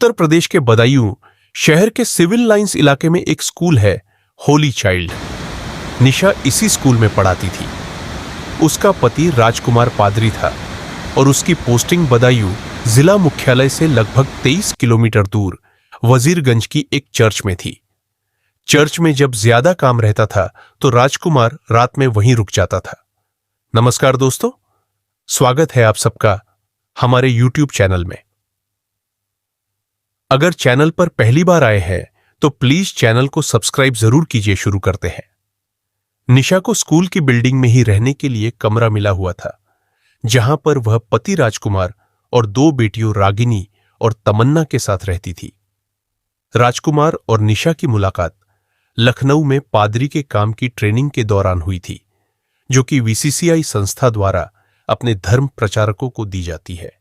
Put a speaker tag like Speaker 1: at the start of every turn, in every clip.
Speaker 1: उत्तर प्रदेश के बदायूं शहर के सिविल लाइंस इलाके में एक स्कूल है, होली चाइल्ड। निशा इसी स्कूल में पढ़ाती थी। उसका पति राजकुमार पादरी था और उसकी पोस्टिंग बदायूं जिला मुख्यालय से लगभग 23 किलोमीटर दूर वजीरगंज की एक चर्च में थी। चर्च में जब ज्यादा काम रहता था तो राजकुमार रात में वहीं रुक जाता था। नमस्कार दोस्तों, स्वागत है आप सबका हमारे YouTube चैनल में। अगर चैनल पर पहली बार आए हैं तो प्लीज चैनल को सब्सक्राइब जरूर कीजिए। शुरू करते हैं। निशा को स्कूल की बिल्डिंग में ही रहने के लिए कमरा मिला हुआ था, जहां पर वह पति राजकुमार और 2 बेटियों रागिनी और तमन्ना के साथ रहती थी। राजकुमार और निशा की मुलाकात लखनऊ में पादरी के काम की ट्रेनिंग के दौरान हुई थी, जो कि VCCI संस्था द्वारा अपने धर्म प्रचारकों को दी जाती है।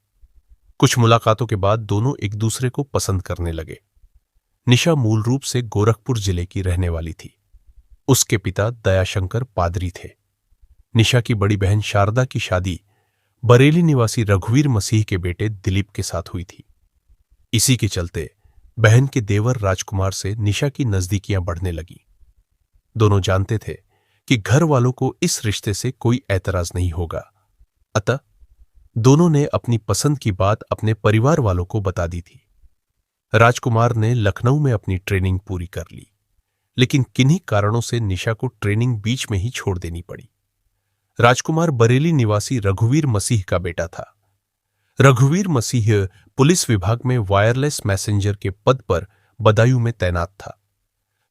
Speaker 1: कुछ मुलाकातों के बाद दोनों एक दूसरे को पसंद करने लगे। निशा मूल रूप से गोरखपुर जिले की रहने वाली थी। उसके पिता दयाशंकर पादरी थे। निशा की बड़ी बहन शारदा की शादी बरेली निवासी रघुवीर मसीह के बेटे दिलीप के साथ हुई थी। इसी के चलते बहन के देवर राजकुमार से निशा की नजदीकियां बढ़ने लगी। दोनों जानते थे कि घर वालों को इस रिश्ते से कोई ऐतराज नहीं होगा, अतः दोनों ने अपनी पसंद की बात अपने परिवार वालों को बता दी थी। राजकुमार ने लखनऊ में अपनी ट्रेनिंग पूरी कर ली, लेकिन किन्हीं कारणों से निशा को ट्रेनिंग बीच में ही छोड़ देनी पड़ी। राजकुमार बरेली निवासी रघुवीर मसीह का बेटा था। रघुवीर मसीह पुलिस विभाग में वायरलेस मैसेंजर के पद पर बदायूं में तैनात था।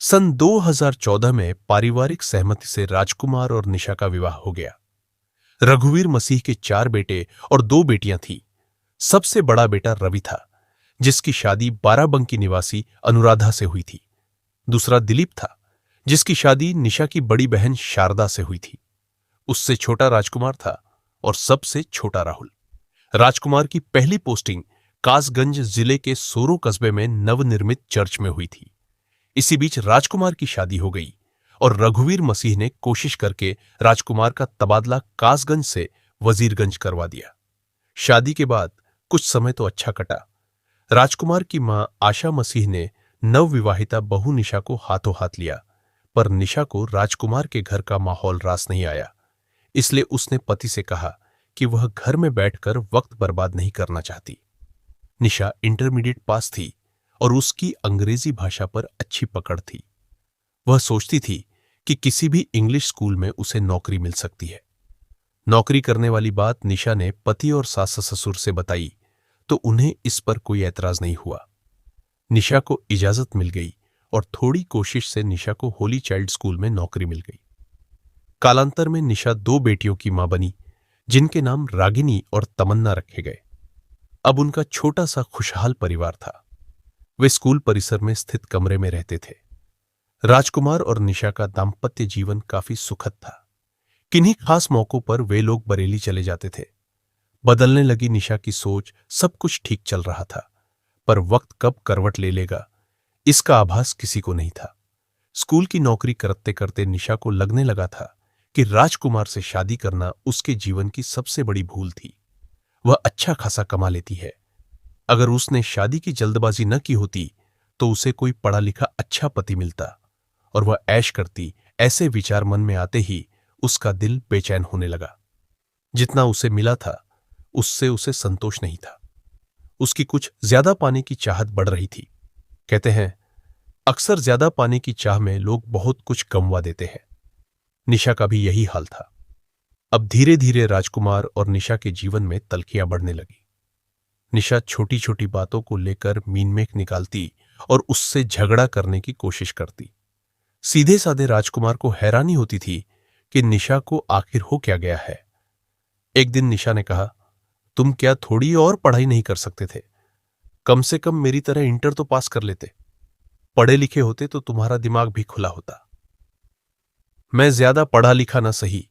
Speaker 1: सन 2014 में पारिवारिक सहमति से राजकुमार और निशा का विवाह हो गया। रघुवीर मसीह के 4 बेटे और 2 बेटियां थीं। सबसे बड़ा बेटा रवि था, जिसकी शादी बाराबंकी निवासी अनुराधा से हुई थी। दूसरा दिलीप था, जिसकी शादी निशा की बड़ी बहन शारदा से हुई थी। उससे छोटा राजकुमार था और सबसे छोटा राहुल। राजकुमार की पहली पोस्टिंग कासगंज जिले के सोरो कस्बे में नवनिर्मित चर्च में हुई थी। इसी बीच राजकुमार की शादी हो गई और रघुवीर मसीह ने कोशिश करके राजकुमार का तबादला कासगंज से वजीरगंज करवा दिया। शादी के बाद कुछ समय तो अच्छा कटा। राजकुमार की मां आशा मसीह ने नवविवाहिता बहू निशा को हाथों हाथ लिया, पर निशा को राजकुमार के घर का माहौल रास नहीं आया। इसलिए उसने पति से कहा कि वह घर में बैठकर वक्त बर्बाद नहीं करना चाहती। निशा इंटरमीडिएट पास थी और उसकी अंग्रेजी भाषा पर अच्छी पकड़ थी। वह सोचती थी कि किसी भी इंग्लिश स्कूल में उसे नौकरी मिल सकती है। नौकरी करने वाली बात निशा ने पति और सास ससुर से बताई तो उन्हें इस पर कोई ऐतराज नहीं हुआ। निशा को इजाजत मिल गई और थोड़ी कोशिश से निशा को होली चाइल्ड स्कूल में नौकरी मिल गई। कालांतर में निशा 2 बेटियों की मां बनी, जिनके नाम रागिनी और तमन्ना रखे गए। अब उनका छोटा सा खुशहाल परिवार था। वे स्कूल परिसर में स्थित कमरे में रहते थे। राजकुमार और निशा का दाम्पत्य जीवन काफी सुखद था। किन्हीं खास मौकों पर वे लोग बरेली चले जाते थे। बदलने लगी निशा की सोच। सब कुछ ठीक चल रहा था, पर वक्त कब करवट ले लेगा, इसका आभास किसी को नहीं था। स्कूल की नौकरी करते करते निशा को लगने लगा था कि राजकुमार से शादी करना उसके जीवन की सबसे बड़ी भूल थी। वह अच्छा खासा कमा लेती है। अगर उसने शादी की जल्दबाजी न की होती तो उसे कोई पढ़ा लिखा अच्छा पति मिलता और वह ऐश करती। ऐसे विचार मन में आते ही उसका दिल बेचैन होने लगा। जितना उसे मिला था उससे उसे संतोष नहीं था। उसकी कुछ ज्यादा पाने की चाहत बढ़ रही थी। कहते हैं, अक्सर ज्यादा पाने की चाह में लोग बहुत कुछ गंवा देते हैं। निशा का भी यही हाल था। अब धीरे धीरे राजकुमार और निशा के जीवन में तल्खियां बढ़ने लगी। निशा छोटी छोटी बातों को लेकर मीनमेख निकालती और उससे झगड़ा करने की कोशिश करती। सीधे साधे राजकुमार को हैरानी होती थी कि निशा को आखिर हो क्या गया है। एक दिन निशा ने कहा, तुम क्या थोड़ी और पढ़ाई नहीं कर सकते थे? कम से कम मेरी तरह इंटर तो पास कर लेते। पढ़े लिखे होते तो तुम्हारा दिमाग भी खुला होता। मैं ज्यादा पढ़ा लिखा ना सही,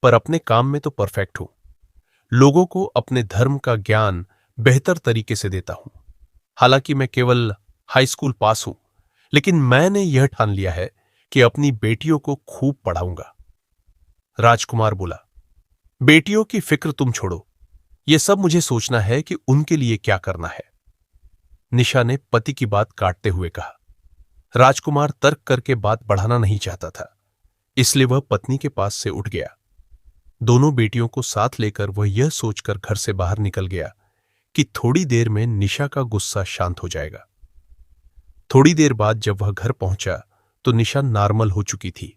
Speaker 1: पर अपने काम में तो परफेक्ट हूं। लोगों को अपने धर्म का ज्ञान बेहतर तरीके से देता हूं। हालांकि मैं केवल हाई स्कूल पास हूं, लेकिन मैंने यह ठान लिया है कि अपनी बेटियों को खूब पढ़ाऊंगा। राजकुमार बोला, बेटियों की फिक्र तुम छोड़ो, यह सब मुझे सोचना है कि उनके लिए क्या करना है। निशा ने पति की बात काटते हुए कहा। राजकुमार तर्क करके बात बढ़ाना नहीं चाहता था, इसलिए वह पत्नी के पास से उठ गया। दोनों बेटियों को साथ लेकर वह यह सोचकर घर से बाहर निकल गया कि थोड़ी देर में निशा का गुस्सा शांत हो जाएगा। थोड़ी देर बाद जब वह घर पहुंचा तो निशा नॉर्मल हो चुकी थी।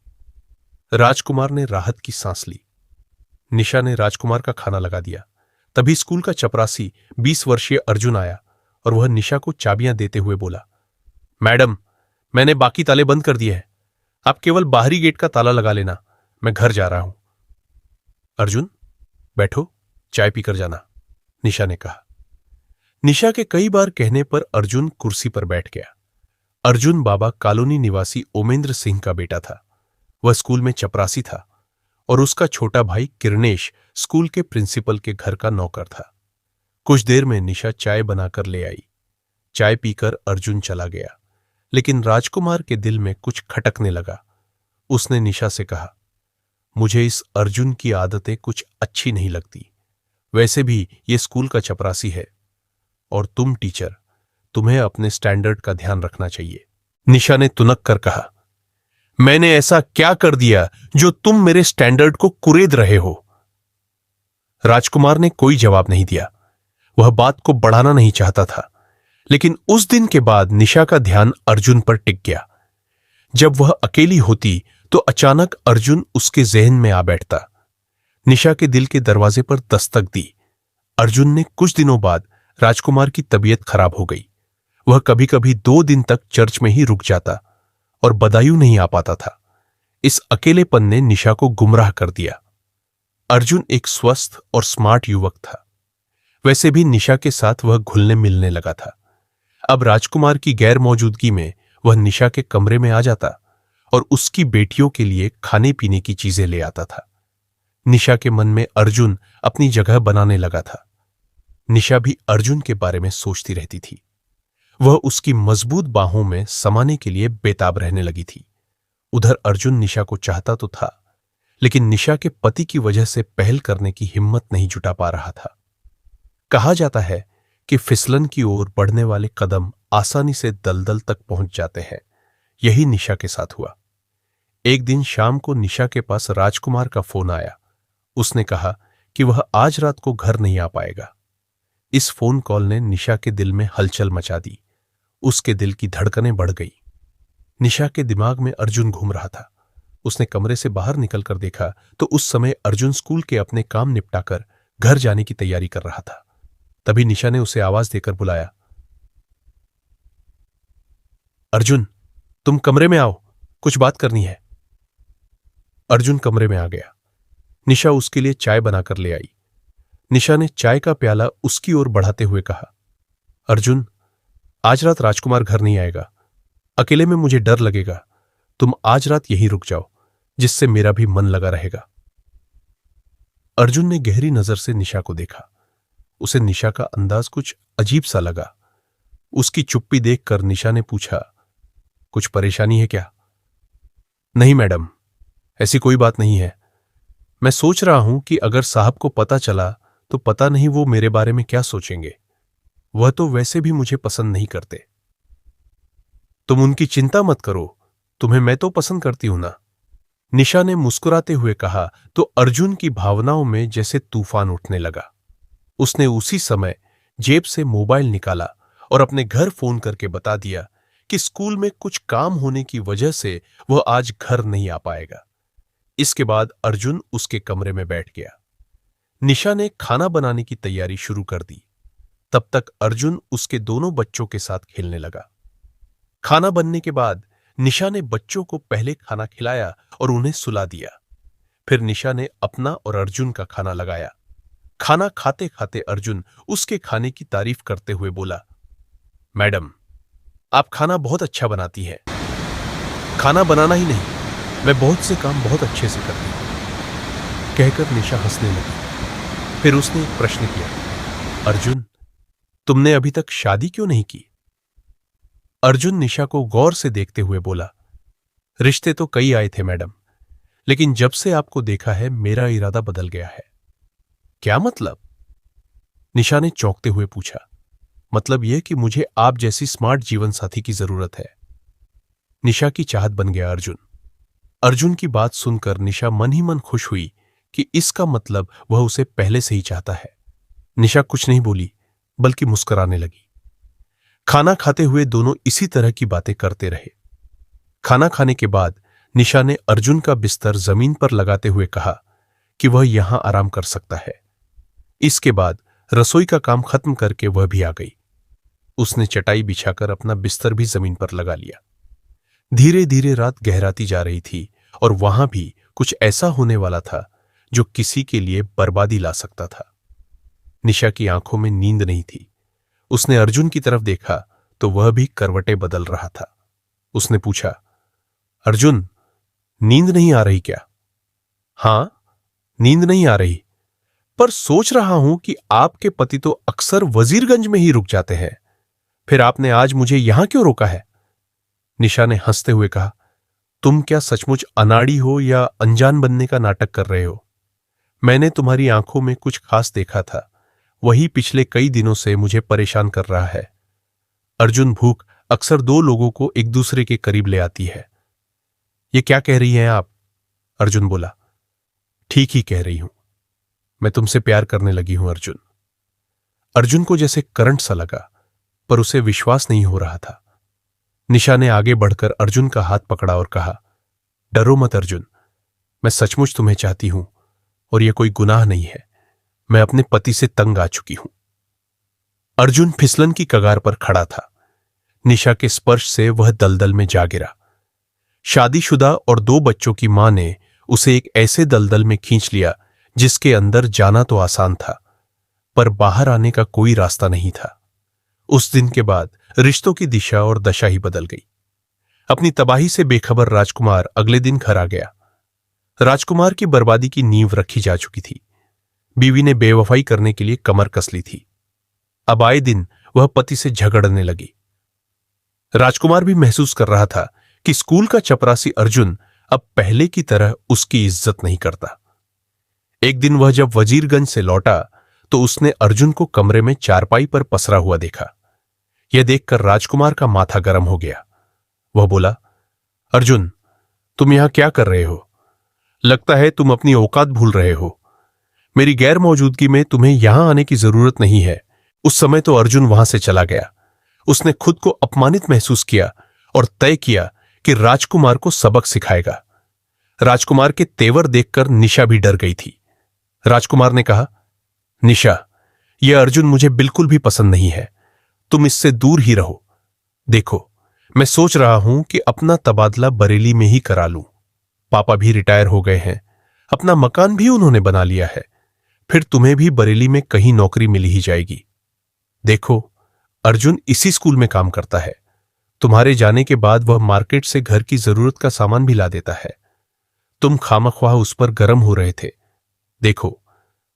Speaker 1: राजकुमार ने राहत की सांस ली। निशा ने राजकुमार का खाना लगा दिया। तभी स्कूल का चपरासी 20 वर्षीय अर्जुन आया और वह निशा को चाबियां देते हुए बोला, मैडम, मैंने बाकी ताले बंद कर दिए हैं, आप केवल बाहरी गेट का ताला लगा लेना, मैं घर जा रहा हूं। अर्जुन, बैठो, चाय पीकर जाना, निशा ने कहा। निशा के कई बार कहने पर अर्जुन कुर्सी पर बैठ गया। अर्जुन बाबा कॉलोनी निवासी ओमेंद्र सिंह का बेटा था। वह स्कूल में चपरासी था और उसका छोटा भाई किरणेश स्कूल के प्रिंसिपल के घर का नौकर था। कुछ देर में निशा चाय बनाकर ले आई। चाय पीकर अर्जुन चला गया, लेकिन राजकुमार के दिल में कुछ खटकने लगा। उसने निशा से कहा, मुझे इस अर्जुन की आदतें कुछ अच्छी नहीं लगती। वैसे भी ये स्कूल का चपरासी है और तुम टीचर, तुम्हें अपने स्टैंडर्ड का ध्यान रखना चाहिए। निशा ने तुनक कर कहा, मैंने ऐसा क्या कर दिया जो तुम मेरे स्टैंडर्ड को कुरेद रहे हो? राजकुमार ने कोई जवाब नहीं दिया। वह बात को बढ़ाना नहीं चाहता था, लेकिन उस दिन के बाद निशा का ध्यान अर्जुन पर टिक गया। जब वह अकेली होती तो अचानक अर्जुन उसके ज़हन में आ बैठता। निशा के दिल के दरवाजे पर दस्तक दी। अर्जुन ने कुछ दिनों बाद राजकुमार की तबीयत खराब हो गई। वह कभी कभी 2 दिन तक चर्च में ही रुक जाता और बदायूं नहीं आ पाता था। इस अकेलेपन ने निशा को गुमराह कर दिया। अर्जुन एक स्वस्थ और स्मार्ट युवक था। वैसे भी निशा के साथ वह घुलने मिलने लगा था। अब राजकुमार की गैर मौजूदगी में वह निशा के कमरे में आ जाता और उसकी बेटियों के लिए खाने पीने की चीजें ले आता था। निशा के मन में अर्जुन अपनी जगह बनाने लगा था। निशा भी अर्जुन के बारे में सोचती रहती थी। वह उसकी मजबूत बाहों में समाने के लिए बेताब रहने लगी थी। उधर अर्जुन निशा को चाहता तो था, लेकिन निशा के पति की वजह से पहल करने की हिम्मत नहीं जुटा पा रहा था। कहा जाता है कि फिसलन की ओर बढ़ने वाले कदम आसानी से दलदल तक पहुंच जाते हैं। यही निशा के साथ हुआ। एक दिन शाम को निशा के पास राजकुमार का फोन आया। उसने कहा कि वह आज रात को घर नहीं आ पाएगा। इस फोन कॉल ने निशा के दिल में हलचल मचा दी। उसके दिल की धड़कनें बढ़ गई। निशा के दिमाग में अर्जुन घूम रहा था। उसने कमरे से बाहर निकलकर देखा तो उस समय अर्जुन स्कूल के अपने काम निपटाकर घर जाने की तैयारी कर रहा था। तभी निशा ने उसे आवाज देकर बुलाया, अर्जुन, तुम कमरे में आओ, कुछ बात करनी है। अर्जुन कमरे में आ गया। निशा उसके लिए चाय बनाकर ले आई। निशा ने चाय का प्याला उसकी ओर बढ़ाते हुए कहा, अर्जुन, आज रात राजकुमार घर नहीं आएगा। अकेले में मुझे डर लगेगा। तुम आज रात यहीं रुक जाओ, जिससे मेरा भी मन लगा रहेगा। अर्जुन ने गहरी नजर से निशा को देखा। उसे निशा का अंदाज कुछ अजीब सा लगा। उसकी चुप्पी देखकर निशा ने पूछा, कुछ परेशानी है क्या? नहीं मैडम, ऐसी कोई बात नहीं है। मैं सोच रहा हूं कि अगर साहब को पता चला तो पता नहीं वो मेरे बारे में क्या सोचेंगे। वह तो वैसे भी मुझे पसंद नहीं करते। तुम उनकी चिंता मत करो, तुम्हें मैं तो पसंद करती हूं ना। निशा ने मुस्कुराते हुए कहा तो अर्जुन की भावनाओं में जैसे तूफान उठने लगा। उसने उसी समय जेब से मोबाइल निकाला और अपने घर फोन करके बता दिया कि स्कूल में कुछ काम होने की वजह से वह आज घर नहीं आ पाएगा। इसके बाद अर्जुन उसके कमरे में बैठ गया। निशा ने खाना बनाने की तैयारी शुरू कर दी। तब तक अर्जुन उसके दोनों बच्चों के साथ खेलने लगा। खाना बनने के बाद निशा ने बच्चों को पहले खाना खिलाया और उन्हें सुला दिया। फिर निशा ने अपना और अर्जुन का खाना लगाया। खाना खाते खाते अर्जुन उसके खाने की तारीफ करते हुए बोला, मैडम, आप खाना बहुत अच्छा बनाती हैं। खाना बनाना ही नहीं, मैं बहुत से काम बहुत अच्छे से करती हूं। कहकर निशा हंसने लगी। फिर उसने एक प्रश्न किया, अर्जुन, तुमने अभी तक शादी क्यों नहीं की? अर्जुन निशा को गौर से देखते हुए बोला, रिश्ते तो कई आए थे मैडम, लेकिन जब से आपको देखा है मेरा इरादा बदल गया है। क्या मतलब? निशा ने चौंकते हुए पूछा। मतलब यह कि मुझे आप जैसी स्मार्ट जीवन साथी की जरूरत है। निशा की चाहत बन गया अर्जुन। अर्जुन की बात सुनकर निशा मन ही मन खुश हुई कि इसका मतलब वह उसे पहले से ही चाहता है। निशा कुछ नहीं बोली, बल्कि मुस्कुराने लगी। खाना खाते हुए दोनों इसी तरह की बातें करते रहे। खाना खाने के बाद निशा ने अर्जुन का बिस्तर जमीन पर लगाते हुए कहा कि वह यहां आराम कर सकता है। इसके बाद रसोई का काम खत्म करके वह भी आ गई। उसने चटाई बिछाकर अपना बिस्तर भी जमीन पर लगा लिया। धीरे धीरे रात गहराती जा रही थी और वहां भी कुछ ऐसा होने वाला था जो किसी के लिए बर्बादी ला सकता था। निशा की आंखों में नींद नहीं थी। उसने अर्जुन की तरफ देखा तो वह भी करवटें बदल रहा था। उसने पूछा, अर्जुन, नींद नहीं आ रही क्या? हां, नींद नहीं आ रही, पर सोच रहा हूं कि आपके पति तो अक्सर वजीरगंज में ही रुक जाते हैं, फिर आपने आज मुझे यहां क्यों रोका है? निशा ने हंसते हुए कहा, तुम क्या सचमुच अनाड़ी हो या अनजान बनने का नाटक कर रहे हो? मैंने तुम्हारी आंखों में कुछ खास देखा था, वही पिछले कई दिनों से मुझे परेशान कर रहा है। अर्जुन, भूख अक्सर दो लोगों को एक दूसरे के करीब ले आती है। ये क्या कह रही हैं आप? अर्जुन बोला, ठीक ही कह रही हूं, मैं तुमसे प्यार करने लगी हूं अर्जुन। अर्जुन को जैसे करंट सा लगा, पर उसे विश्वास नहीं हो रहा था। निशा ने आगे बढ़कर अर्जुन का हाथ पकड़ा और कहा, डरो मत अर्जुन, मैं सचमुच तुम्हें चाहती हूं और यह कोई गुनाह नहीं है। मैं अपने पति से तंग आ चुकी हूं। अर्जुन फिसलन की कगार पर खड़ा था। निशा के स्पर्श से वह दलदल में जा गिरा। शादीशुदा और 2 बच्चों की मां ने उसे एक ऐसे दलदल में खींच लिया जिसके अंदर जाना तो आसान था, पर बाहर आने का कोई रास्ता नहीं था। उस दिन के बाद रिश्तों की दिशा और दशा ही बदल गई। अपनी तबाही से बेखबर राजकुमार अगले दिन घर आ गया। राजकुमार की बर्बादी की नींव रखी जा चुकी थी। बीवी ने बेवफाई करने के लिए कमर कस ली थी। अब आए दिन वह पति से झगड़ने लगी। राजकुमार भी महसूस कर रहा था कि स्कूल का चपरासी अर्जुन अब पहले की तरह उसकी इज्जत नहीं करता। एक दिन वह जब वजीरगंज से लौटा तो उसने अर्जुन को कमरे में चारपाई पर पसरा हुआ देखा। यह देखकर राजकुमार का माथा गर्म हो गया। वह बोला, अर्जुन, तुम यहां क्या कर रहे हो? लगता है तुम अपनी औकात भूल रहे हो। मेरी गैर मौजूदगी में तुम्हें यहां आने की जरूरत नहीं है। उस समय तो अर्जुन वहां से चला गया। उसने खुद को अपमानित महसूस किया और तय किया कि राजकुमार को सबक सिखाएगा। राजकुमार के तेवर देखकर निशा भी डर गई थी। राजकुमार ने कहा, निशा, यह अर्जुन मुझे बिल्कुल भी पसंद नहीं है। तुम इससे दूर ही रहो। देखो, मैं सोच रहा हूं कि अपना तबादला बरेली में ही करा लूं। पापा भी रिटायर हो गए हैं, अपना मकान भी उन्होंने बना लिया है। फिर तुम्हें भी बरेली में कहीं नौकरी मिल ही जाएगी। देखो, अर्जुन इसी स्कूल में काम करता है। तुम्हारे जाने के बाद वह मार्केट से घर की जरूरत का सामान भी ला देता है। तुम खामख्वाह उस पर गर्म हो रहे थे। देखो,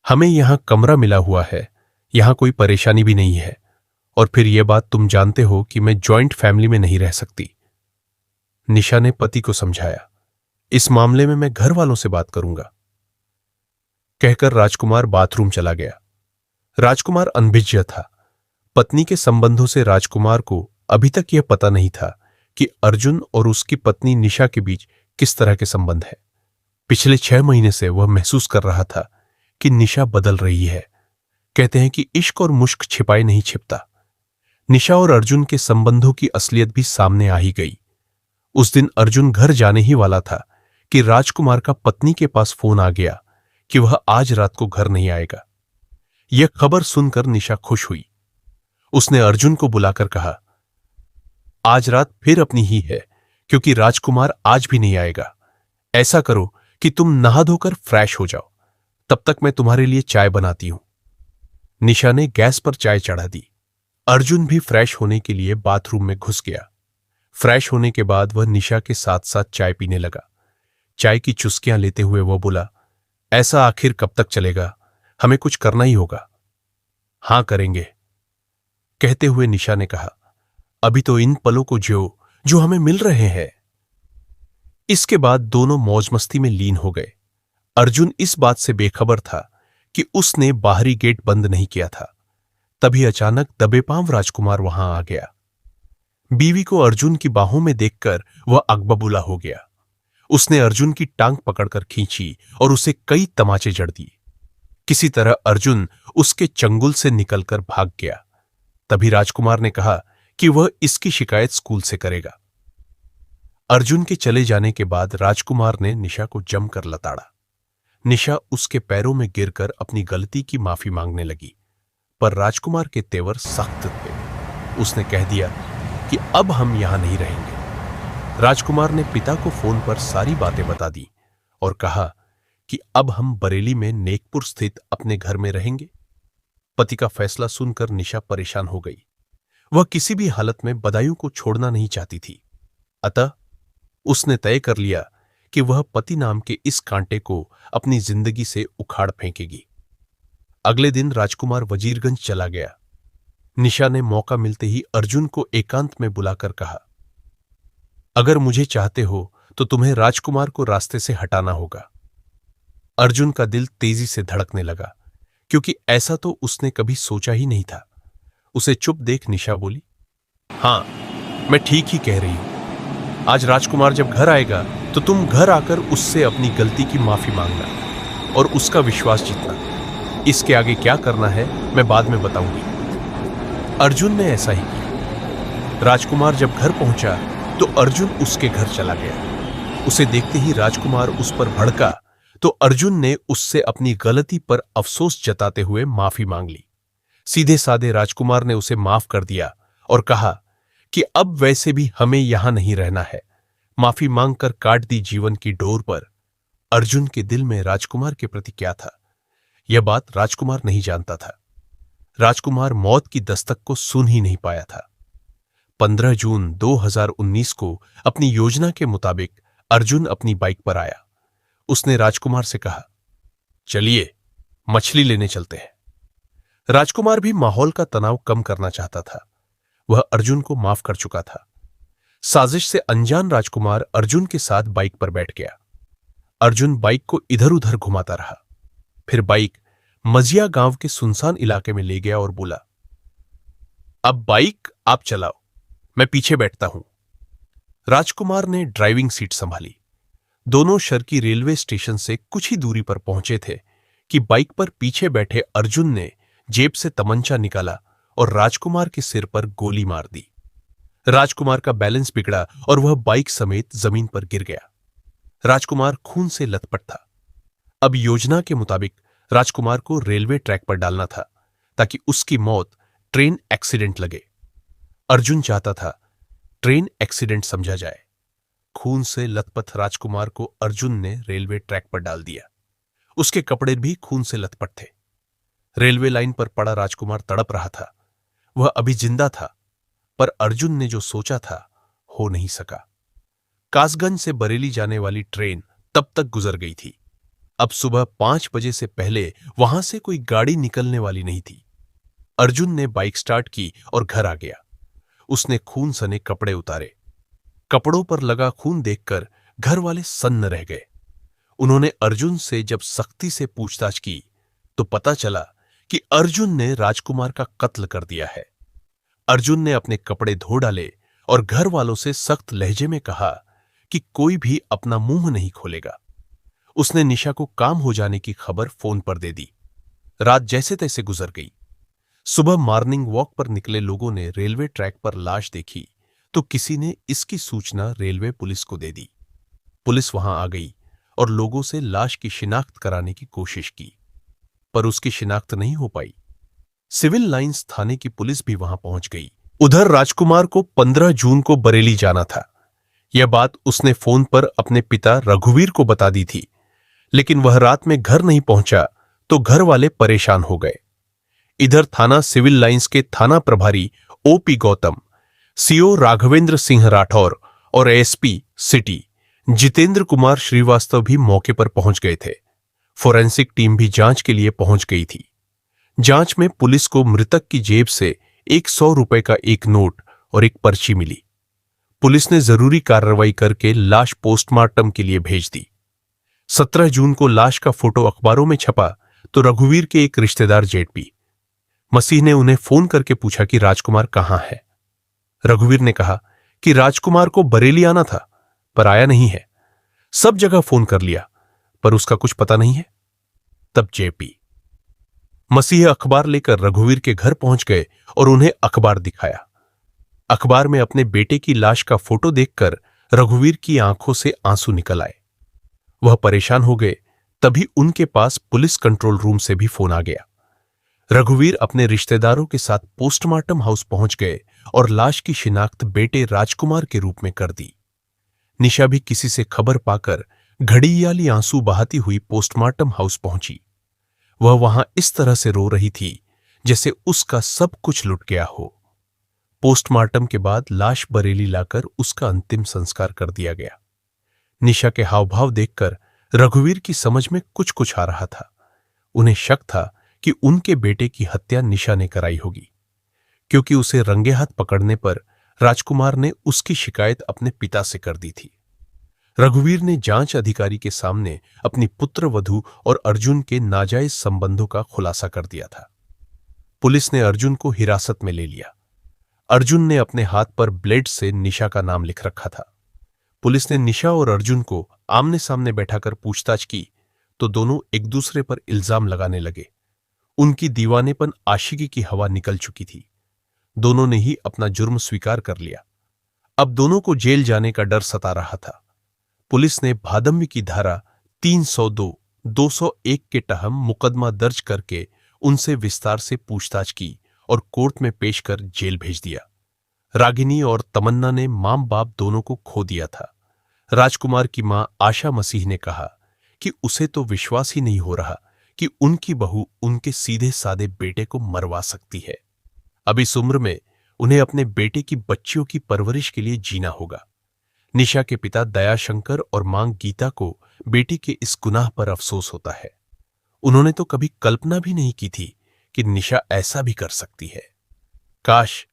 Speaker 1: हमें यहां कमरा मिला हुआ है, यहां कोई परेशानी भी नहीं है। और फिर यह बात तुम जानते हो कि मैं जॉइंट फैमिली में नहीं रह सकती। निशा ने पति को समझाया, इस मामले में मैं घर वालों से बात करूंगा। कहकर राजकुमार बाथरूम चला गया। राजकुमार अनभिज्ञ था। पत्नी के संबंधों से राजकुमार को अभी तक यह पता नहीं था कि अर्जुन और उसकी पत्नी निशा के बीच किस तरह के संबंध है। पिछले 6 महीने से वह महसूस कर रहा था कि निशा बदल रही है। कहते हैं कि इश्क और मुश्क छिपाए नहीं छिपता। निशा और अर्जुन के संबंधों की असलियत भी सामने आ ही गई। उस दिन अर्जुन घर जाने ही वाला था कि राजकुमार का पत्नी के पास फोन आ गया कि वह आज रात को घर नहीं आएगा। यह खबर सुनकर निशा खुश हुई। उसने अर्जुन को बुलाकर कहा, आज रात फिर अपनी ही है, क्योंकि राजकुमार आज भी नहीं आएगा। ऐसा करो कि तुम नहा धोकर फ्रेश हो जाओ, तब तक मैं तुम्हारे लिए चाय बनाती हूं। निशा ने गैस पर चाय चढ़ा दी। अर्जुन भी फ्रेश होने के लिए बाथरूम में घुस गया। फ्रेश होने के बाद वह निशा के साथ साथ चाय पीने लगा। चाय की चुस्कियां लेते हुए वह बोला, ऐसा आखिर कब तक चलेगा? हमें कुछ करना ही होगा। हां, करेंगे। कहते हुए निशा ने कहा, अभी तो इन पलों को जियो जो हमें मिल रहे हैं। इसके बाद दोनों मौज मस्ती में लीन हो गए। अर्जुन इस बात से बेखबर था कि उसने बाहरी गेट बंद नहीं किया था। तभी अचानक दबे पांव राजकुमार वहां आ गया। बीवी को अर्जुन की बाहों में देखकर वह अगबबुला हो गया। उसने अर्जुन की टांग पकड़कर खींची और उसे कई तमाचे जड़ दिए। किसी तरह अर्जुन उसके चंगुल से निकलकर भाग गया। तभी राजकुमार ने कहा कि वह इसकी शिकायत स्कूल से करेगा। अर्जुन के चले जाने के बाद राजकुमार ने निशा को जमकर लताड़ा। निशा उसके पैरों में गिरकर अपनी गलती की माफी मांगने लगी, पर राजकुमार के तेवर सख्त थे। उसने कह दिया कि अब हम यहां नहीं रहेंगे। राजकुमार ने पिता को फोन पर सारी बातें बता दी और कहा कि अब हम बरेली में नेकपुर स्थित अपने घर में रहेंगे। पति का फैसला सुनकर निशा परेशान हो गई। वह किसी भी हालत में बदायूं को छोड़ना नहीं चाहती थी। अतः उसने तय कर लिया कि वह पति नाम के इस कांटे को अपनी जिंदगी से उखाड़ फेंकेगी। अगले दिन राजकुमार वजीरगंज चला गया। निशा ने मौका मिलते ही अर्जुन को एकांत में बुलाकर कहा, अगर मुझे चाहते हो तो तुम्हें राजकुमार को रास्ते से हटाना होगा। अर्जुन का दिल तेजी से धड़कने लगा, क्योंकि ऐसा तो उसने कभी सोचा ही नहीं था। उसे चुप देख निशा बोली, हां, मैं ठीक ही कह रही हूं। आज राजकुमार जब घर आएगा तो तुम घर आकर उससे अपनी गलती की माफी मांगना और उसका विश्वास जीतना। इसके आगे क्या करना है मैं बाद में बताऊंगी। अर्जुन ने ऐसा ही किया। राजकुमार जब घर पहुंचा तो अर्जुन उसके घर चला गया। उसे देखते ही राजकुमार उस पर भड़का तो अर्जुन ने उससे अपनी गलती पर अफसोस जताते हुए माफी मांग ली। सीधे साधे राजकुमार ने उसे माफ कर दिया और कहा कि अब वैसे भी हमें यहां नहीं रहना है। माफी मांगकर काट दी जीवन की डोर पर। अर्जुन के दिल में राजकुमार के प्रति क्या था, यह बात राजकुमार नहीं जानता था। राजकुमार मौत की दस्तक को सुन ही नहीं पाया था। 15 जून 2019 को अपनी योजना के मुताबिक अर्जुन अपनी बाइक पर आया। उसने राजकुमार से कहा, चलिए मछली लेने चलते हैं। राजकुमार भी माहौल का तनाव कम करना चाहता था। वह अर्जुन को माफ कर चुका था। साजिश से अनजान राजकुमार अर्जुन के साथ बाइक पर बैठ गया। अर्जुन बाइक को इधर उधर घुमाता रहा। फिर बाइक मजिया गांव के सुनसान इलाके में ले गया और बोला, अब बाइक आप चलाओ, मैं पीछे बैठता हूं। राजकुमार ने ड्राइविंग सीट संभाली। दोनों शर्की रेलवे स्टेशन से कुछ ही दूरी पर पहुंचे थे कि बाइक पर पीछे बैठे अर्जुन ने जेब से तमंचा निकाला और राजकुमार के सिर पर गोली मार दी। राजकुमार का बैलेंस बिगड़ा और वह बाइक समेत जमीन पर गिर गया। राजकुमार खून से लथपथ था। अब योजना के मुताबिक राजकुमार को रेलवे ट्रैक पर डालना था ताकि उसकी मौत ट्रेन एक्सीडेंट लगे। अर्जुन चाहता था ट्रेन एक्सीडेंट समझा जाए। खून से लथपथ राजकुमार को अर्जुन ने रेलवे ट्रैक पर डाल दिया। उसके कपड़े भी खून से लथपथ थे। रेलवे लाइन पर पड़ा राजकुमार तड़प रहा था। वह अभी जिंदा था, पर अर्जुन ने जो सोचा था हो नहीं सका। कासगंज से बरेली जाने वाली ट्रेन तब तक गुजर गई थी। अब सुबह 5 बजे से पहले वहां से कोई गाड़ी निकलने वाली नहीं थी। अर्जुन ने बाइक स्टार्ट की और घर आ गया। उसने खून सने कपड़े उतारे। कपड़ों पर लगा खून देखकर घर वाले सन्न रह गए। उन्होंने अर्जुन से जब सख्ती से पूछताछ की तो पता चला कि अर्जुन ने राजकुमार का कत्ल कर दिया है। अर्जुन ने अपने कपड़े धो डाले और घर वालों से सख्त लहजे में कहा कि कोई भी अपना मुंह नहीं खोलेगा। उसने निशा को काम हो जाने की खबर फोन पर दे दी। रात जैसे तैसे गुजर गई। सुबह मॉर्निंग वॉक पर निकले लोगों ने रेलवे ट्रैक पर लाश देखी तो किसी ने इसकी सूचना रेलवे पुलिस को दे दी। पुलिस वहां आ गई और लोगों से लाश की शिनाख्त कराने की कोशिश की, पर उसकी शिनाख्त नहीं हो पाई। सिविल लाइंस थाने की पुलिस भी वहां पहुंच गई। उधर राजकुमार को 15 जून को बरेली जाना था। यह बात उसने फोन पर अपने पिता रघुवीर को बता दी थी, लेकिन वह रात में घर नहीं पहुंचा तो घर वाले परेशान हो गए। इधर थाना सिविल लाइंस के थाना प्रभारी ओपी गौतम, सीओ राघवेंद्र सिंह राठौर और एसपी सिटी जितेंद्र कुमार श्रीवास्तव भी मौके पर पहुंच गए थे। फोरेंसिक टीम भी जांच के लिए पहुंच गई थी। जांच में पुलिस को मृतक की जेब से 100 रुपए का एक नोट और एक पर्ची मिली। पुलिस ने जरूरी कार्रवाई करके लाश पोस्टमार्टम के लिए भेज दी। 17 जून को लाश का फोटो अखबारों में छपा तो रघुवीर के एक रिश्तेदार जेठ पी। मसीह ने उन्हें फोन करके पूछा कि राजकुमार कहां है। रघुवीर ने कहा कि राजकुमार को बरेली आना था, पर आया नहीं है। सब जगह फोन कर लिया, पर उसका कुछ पता नहीं है। तब जेपी मसीह अखबार लेकर रघुवीर के घर पहुंच गए और उन्हें अखबार दिखाया। अखबार में अपने बेटे की लाश का फोटो देखकर रघुवीर की आंखों से आंसू निकल आए। वह परेशान हो गए। तभी उनके पास पुलिस कंट्रोल रूम से भी फोन आ गया। रघुवीर अपने रिश्तेदारों के साथ पोस्टमार्टम हाउस पहुंच गए और लाश की शिनाख्त बेटे राजकुमार के रूप में कर दी। निशा भी किसी से खबर पाकर घड़ियाली आंसू बहाती हुई पोस्टमार्टम हाउस पहुंची। वह वहां इस तरह से रो रही थी जैसे उसका सब कुछ लुट गया हो। पोस्टमार्टम के बाद लाश बरेली लाकर उसका अंतिम संस्कार कर दिया गया। निशा के हावभाव देखकर रघुवीर की समझ में कुछ कुछ आ रहा था। उन्हें शक था कि उनके बेटे की हत्या निशा ने कराई होगी, क्योंकि उसे रंगे हाथ पकड़ने पर राजकुमार ने उसकी शिकायत अपने पिता से कर दी थी। रघुवीर ने जांच अधिकारी के सामने अपनी पुत्रवधू और अर्जुन के नाजायज संबंधों का खुलासा कर दिया था। पुलिस ने अर्जुन को हिरासत में ले लिया। अर्जुन ने अपने हाथ पर ब्लेड से निशा का नाम लिख रखा था। पुलिस ने निशा और अर्जुन को आमने सामने बैठाकर पूछताछ की तो दोनों एक दूसरे पर इल्जाम लगाने लगे। उनकी दीवानेपन आशिकी की हवा निकल चुकी थी। दोनों ने ही अपना जुर्म स्वीकार कर लिया। अब दोनों को जेल जाने का डर सता रहा था। पुलिस ने भादम्य की धारा 302, 201 के तहत मुकदमा दर्ज करके उनसे विस्तार से पूछताछ की और कोर्ट में पेश कर जेल भेज दिया। रागिनी और तमन्ना ने मां बाप दोनों को खो दिया था। राजकुमार की मां आशा मसीह ने कहा कि उसे तो विश्वास ही नहीं हो रहा कि उनकी बहू उनके सीधे साधे बेटे को मरवा सकती है। अब इस उम्र में उन्हें अपने बेटे की बच्चियों की परवरिश के लिए जीना होगा। निशा के पिता दयाशंकर और मां गीता को बेटी के इस गुनाह पर अफसोस होता है। उन्होंने तो कभी कल्पना भी नहीं की थी कि निशा ऐसा भी कर सकती है। काश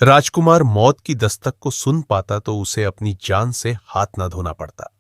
Speaker 1: राजकुमार मौत की दस्तक को सुन पाता तो उसे अपनी जान से हाथ न धोना पड़ता।